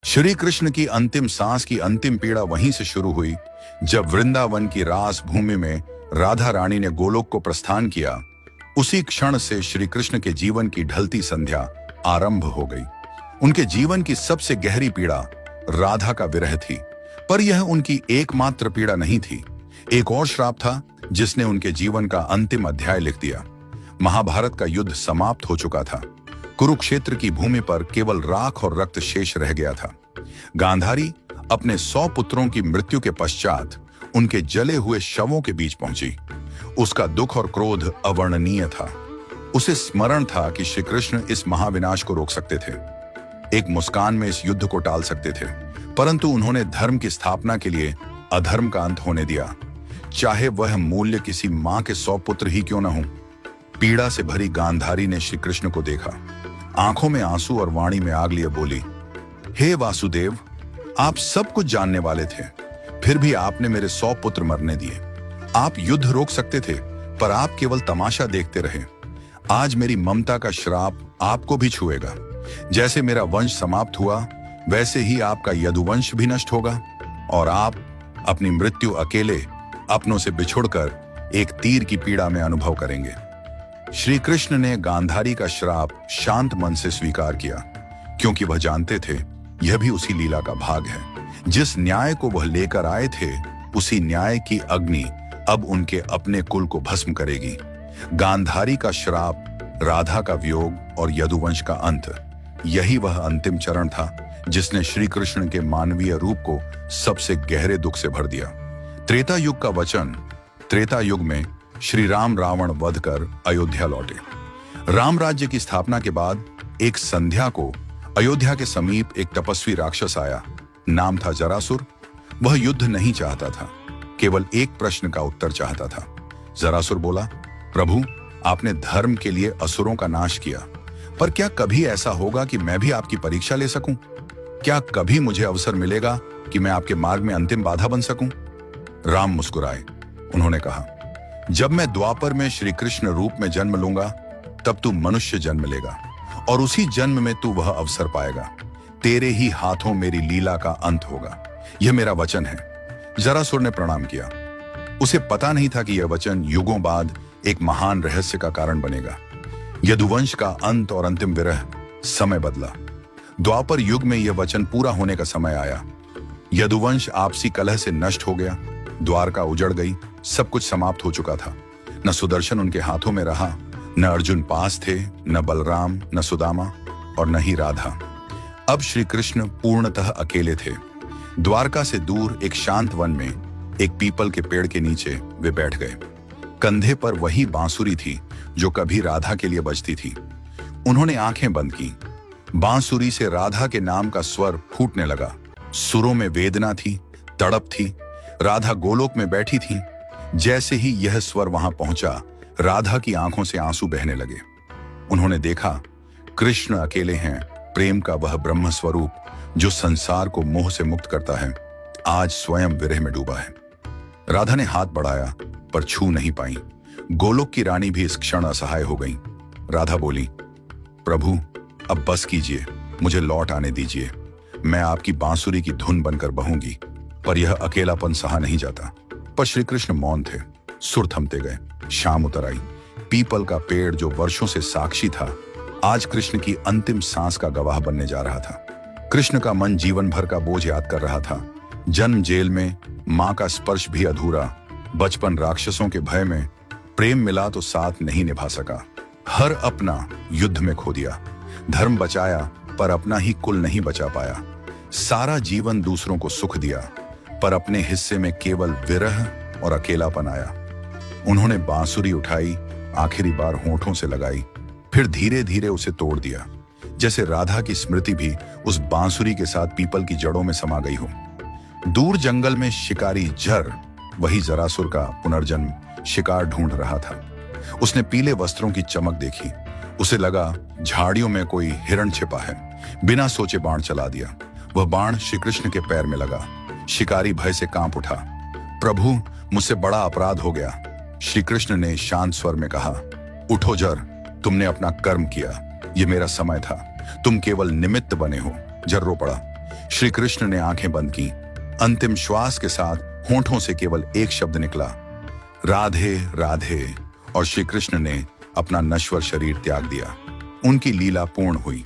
श्री कृष्ण की अंतिम सांस की अंतिम पीड़ा वहीं से शुरू हुई जब वृंदावन की रास भूमि में राधा रानी ने गोलोक को प्रस्थान किया। उसी क्षण से श्री कृष्ण के जीवन की ढलती संध्या आरंभ हो गई। उनके जीवन की सबसे गहरी पीड़ा राधा का विरह थी, पर यह उनकी एकमात्र पीड़ा नहीं थी। एक और श्राप था जिसने उनके जीवन का अंतिम अध्याय लिख दिया। महाभारत का युद्ध समाप्त हो चुका था। कुरुक्षेत्र की भूमि पर केवल राख और रक्त शेष रह गया था। गांधारी अपने 100 पुत्रों की मृत्यु के पश्चात उनके जले हुए शवों के बीच पहुंची। उसका दुख और क्रोध अवर्णनीय था। उसे स्मरण था कि श्री कृष्ण इस महाविनाश को रोक सकते थे, एक मुस्कान में इस युद्ध को टाल सकते थे, परंतु उन्होंने धर्म की स्थापना के लिए अधर्म का अंत होने दिया, चाहे वह मूल्य किसी मां के 100 पुत्र ही क्यों न हो। पीड़ा से भरी गांधारी ने श्री कृष्ण को देखा, आंखों में आंसू और वाणी में आग लिए बोली, हे वासुदेव, आप सब कुछ जानने वाले थे, फिर भी आपने मेरे 100 पुत्र मरने दिए। आप युद्ध रोक सकते थे, पर आप केवल तमाशा देखते रहे। आज मेरी ममता का श्राप आपको भी छुएगा। जैसे मेरा वंश समाप्त हुआ, वैसे ही आपका यदुवंश भी नष्ट होगा और आप अपनी मृत्यु अकेले अपनों से बिछुड़कर एक तीर की पीड़ा में अनुभव करेंगे। श्री कृष्ण ने गांधारी का श्राप शांत मन से स्वीकार किया, क्योंकि वह जानते थे यह भी उसी लीला का भाग है। जिस न्याय को वह लेकर आए थे, उसी न्याय की अग्नि अब उनके अपने कुल को भस्म करेगी। गांधारी का श्राप, राधा का वियोग और यदुवंश का अंत, यही वह अंतिम चरण था जिसने श्री कृष्ण के मानवीय रूप को सबसे गहरे दुख से भर दिया। त्रेता युग का वचन। त्रेता युग में श्री राम रावण वध कर अयोध्या लौटे। राम राज्य की स्थापना के बाद एक संध्या को अयोध्या के समीप एक तपस्वी राक्षस आया। नाम था जरासुर। वह युद्ध नहीं चाहता था, केवल एक प्रश्न का उत्तर चाहता था। जरासुर बोला, प्रभु, आपने धर्म के लिए असुरों का नाश किया, पर क्या कभी ऐसा होगा कि मैं भी आपकी परीक्षा ले सकूं? क्या कभी मुझे अवसर मिलेगा कि मैं आपके मार्ग में अंतिम बाधा बन सकूं? राम मुस्कुराए। उन्होंने कहा, जब मैं द्वापर में श्री कृष्ण रूप में जन्म लूंगा, तब तू मनुष्य जन्म लेगा और उसी जन्म में तू वह अवसर पाएगा। तेरे ही हाथों मेरी लीला का अंत होगा। यह मेरा वचन है। जरासुर ने प्रणाम किया। उसे पता नहीं था कि यह वचन युगों बाद एक महान रहस्य का कारण बनेगा। यदुवंश का अंत और अंतिम विरह। समय बदला। द्वापर युग में यह वचन पूरा होने का समय आया। यदुवंश आपसी कलह से नष्ट हो गया। द्वारका उजड़ गई। सब कुछ समाप्त हो चुका था। न सुदर्शन उनके हाथों में रहा, न अर्जुन पास थे, न बलराम, न सुदामा और न ही राधा। अब श्री कृष्ण पूर्णतः अकेले थे। द्वारका से दूर एक शांत वन में एक पीपल के पेड़ के नीचे वे बैठ गए। कंधे पर वही बांसुरी थी जो कभी राधा के लिए बजती थी। उन्होंने आंखें बंद की। बांसुरी से राधा के नाम का स्वर फूटने लगा। सुरों में वेदना थी, तड़प थी। राधा गोलोक में बैठी थी। जैसे ही यह स्वर वहां पहुंचा, राधा की आंखों से आंसू बहने लगे। उन्होंने देखा, कृष्ण अकेले हैं। प्रेम का वह ब्रह्म स्वरूप जो संसार को मोह से मुक्त करता है, आज स्वयं विरह में डूबा है। राधा ने हाथ बढ़ाया, पर छू नहीं पाई। गोलोक की रानी भी इस क्षण असहाय हो गई। राधा बोली, प्रभु, अब बस कीजिए, मुझे लौट आने दीजिए। मैं आपकी बांसुरी की धुन बनकर बहूंगी। पर यह अकेलापन सहा नहीं जाता। पर श्री कृष्ण मौन थे। सुर थमते गए। शाम उतर आई। पीपल का पेड़ जो वर्षों से साक्षी था, आज कृष्ण की अंतिम सांस का गवाह बनने जा रहा था। कृष्ण का मन जीवन भर का बोझ याद कर रहा था। जन्म जेल में, मां का स्पर्श भी अधूरा, बचपन राक्षसों के भय में, प्रेम मिला तो साथ नहीं निभा सका। हर अपना युद्ध में खो दिया। धर्म बचाया, पर अपना ही कुल नहीं बचा पाया। सारा जीवन दूसरों को सुख दिया, पर अपने हिस्से में केवल विरह और अकेलापन आया। उन्होंने बांसुरी उठाई, आखिरी बार होंठों से लगाई, फिर धीरे धीरे उसे तोड़ दिया, जैसे राधा की स्मृति भी उस बांसुरी के साथ पीपल की जड़ों में समा गई हो। दूर जंगल में शिकारी जर, वही जरासुर का पुनर्जन्म, शिकार ढूंढ रहा था। उसने पीले वस्त्रों की चमक देखी। उसे लगा झाड़ियों में कोई हिरण छिपा है। बिना सोचे बाण चला दिया। वह बाण श्री कृष्ण के पैर में लगा। शिकारी भय से कांप उठा। प्रभु, मुझसे बड़ा अपराध हो गया। श्री कृष्ण ने शांत स्वर में कहा, उठो जर, तुमने अपना कर्म किया। यह मेरा समय था, तुम केवल निमित्त बने हो। जर रो पड़ा। श्री कृष्ण ने आंखें बंद की। अंतिम श्वास के साथ होंठों से केवल एक शब्द निकला, राधे राधे, और श्री कृष्ण ने अपना नश्वर शरीर त्याग दिया। उनकी लीला पूर्ण हुई।